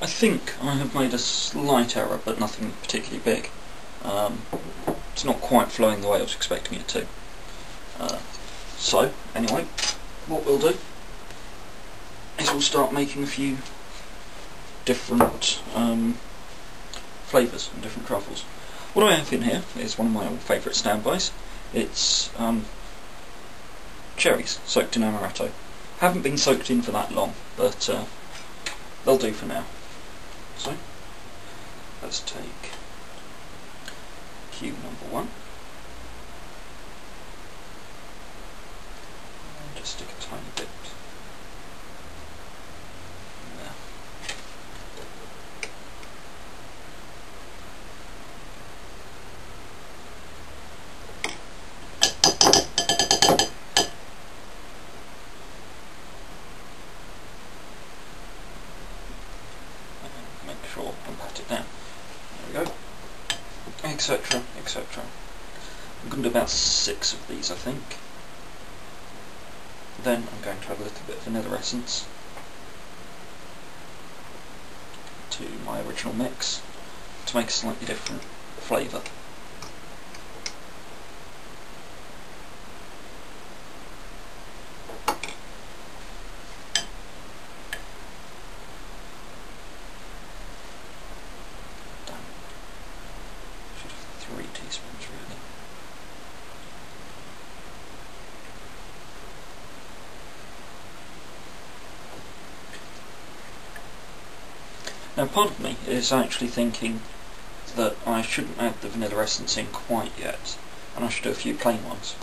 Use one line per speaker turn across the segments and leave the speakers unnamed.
I think I have made a slight error, but nothing particularly big. It's not quite flowing the way I was expecting it to. So, anyway, what we'll do is we'll start making a few different flavours and different truffles. What I have in here is one of my old favourite standbys. It's cherries soaked in amaretto. Haven't been soaked in for that long, but they'll do for now. So, let's take cube number 1. And just stick a tiny bit there. Make sure and pat it down. There we go. Etc, etc. I'm going to do about 6 of these, I think. Then I'm going to add a little bit of vanilla essence to my original mix to make a slightly different flavour. Should have 3 teaspoons really. Now part of me is actually thinking that I shouldn't add the vanilla essence in quite yet, and I should do a few plain ones.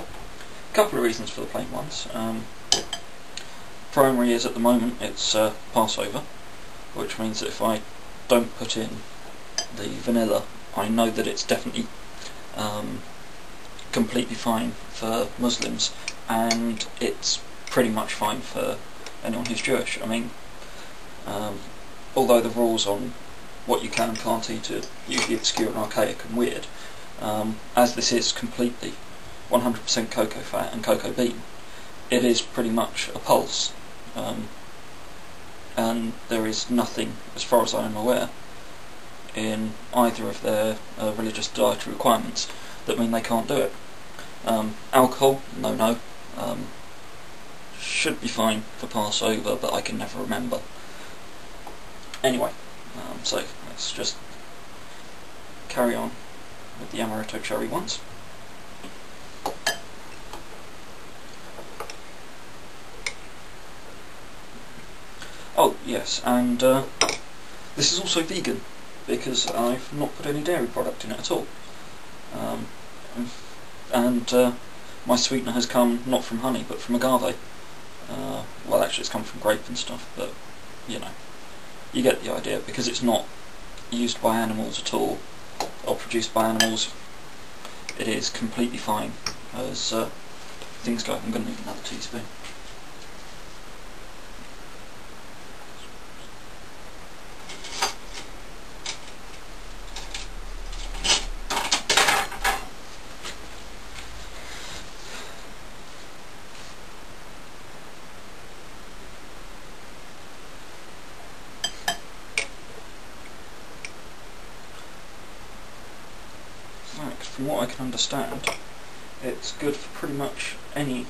A couple of reasons for the plain ones. Primary is at the moment it's Passover, which means that if I don't put in the vanilla, I know that it's definitely completely fine for Muslims, and it's pretty much fine for anyone who's Jewish. I mean, although the rules on what you can and can't eat are usually obscure and archaic and weird, as this is completely 100% cocoa fat and cocoa bean, it is pretty much a pulse, and there is nothing, as far as I am aware, in either of their religious dietary requirements that mean they can't do it. Alcohol, no. Should be fine for Passover, but I can never remember. Anyway, so let's just carry on with the amaretto cherry ones. Oh yes, and this is also vegan, because I've not put any dairy product in it at all. And my sweetener has come not from honey but from agave. Well, actually it's come from grape and stuff, but you know, you get the idea. Because it's not used by animals at all, or produced by animals, it is completely fine as things go. I'm going to need another teaspoon. From what I can understand, it's good for pretty much any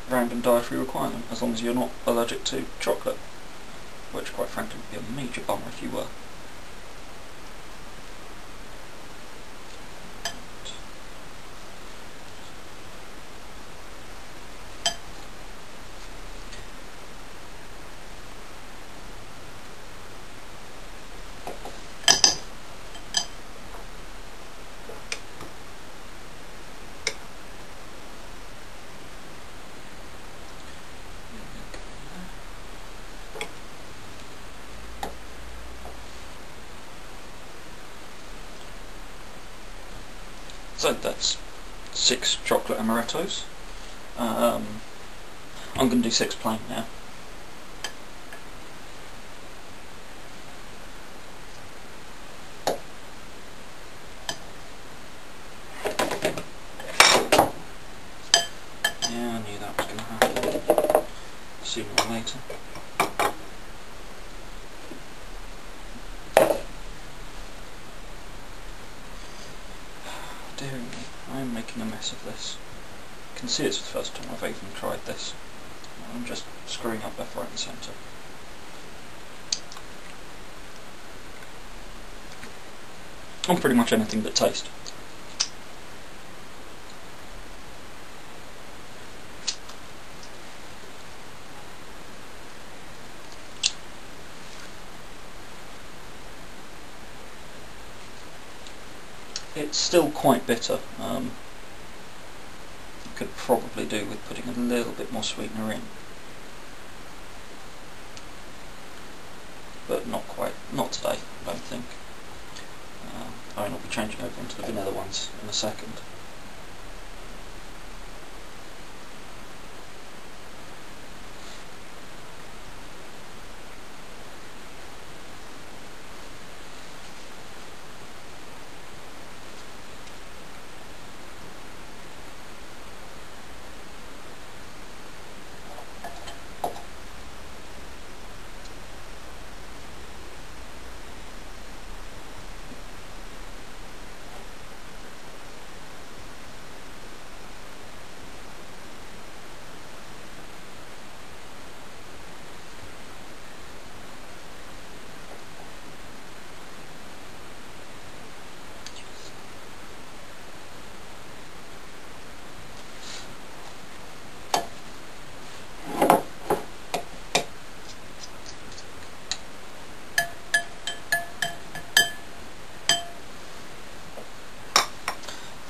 random dietary requirement, as long as you're not allergic to chocolate, which quite frankly would be a major bummer if you were. So that's 6 chocolate amarettos. I'm going to do 6 plain now. Yeah, I knew that was going to happen sooner or later. dear me, I am making a mess of this. You can see it's the first time I've even tried this. I'm just screwing up left, right and centre. On pretty much anything but taste. It's still quite bitter. Could probably do with putting a little bit more sweetener in, but not quite, not today, I don't think. I'll be changing over onto the vanilla ones in a second.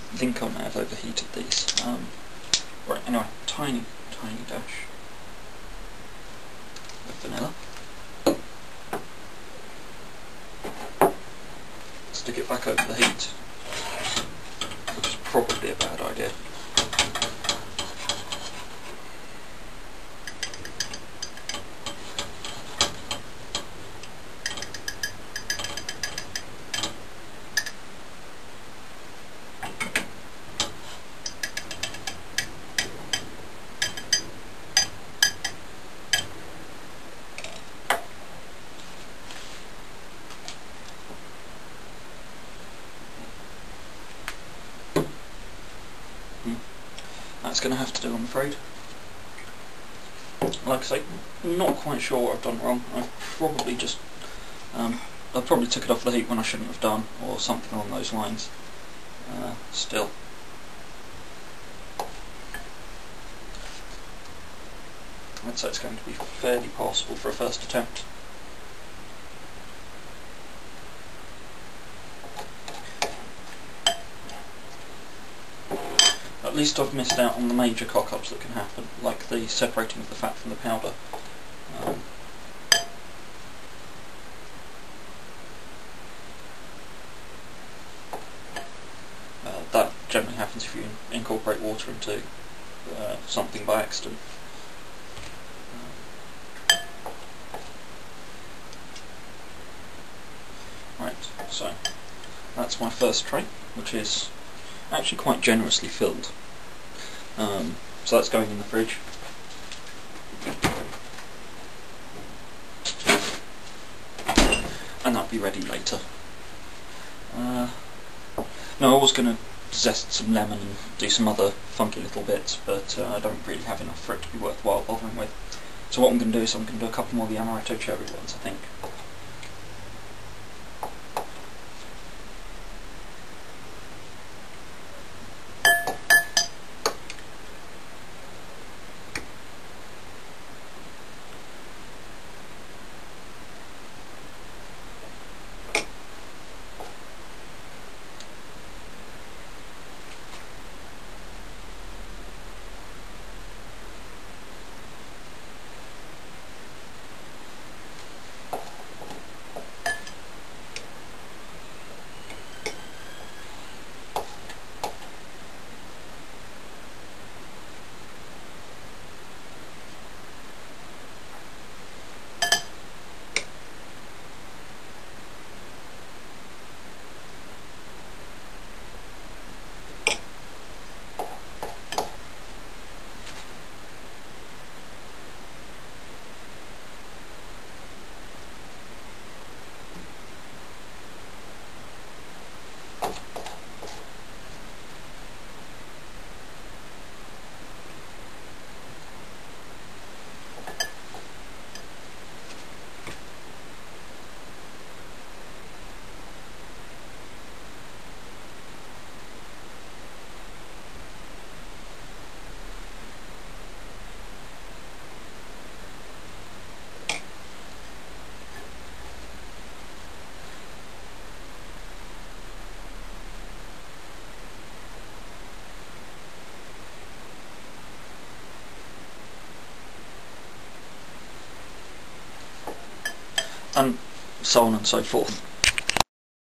I think I may have overheated these. Right, anyway, tiny dash of vanilla. Stick it back over the heat, which is probably a bad idea. That's going to have to do, I'm afraid. Like I say, not quite sure what I've done wrong. I've probably just, I probably took it off the heat when I shouldn't have done, or something along those lines. Still. I'd say it's going to be fairly passable for a first attempt. At least I've missed out on the major cock-ups that can happen, like the separating of the fat from the powder. That generally happens if you incorporate water into something by accident. Right, so that's my first tray, which is actually quite generously filled. So that's going in the fridge. And that'll be ready later. No, I was going to zest some lemon and do some other funky little bits, but I don't really have enough for it to be worthwhile bothering with. So what I'm going to do is I'm going to do a couple more of the amaretto cherry ones, I think. and so on and so forth.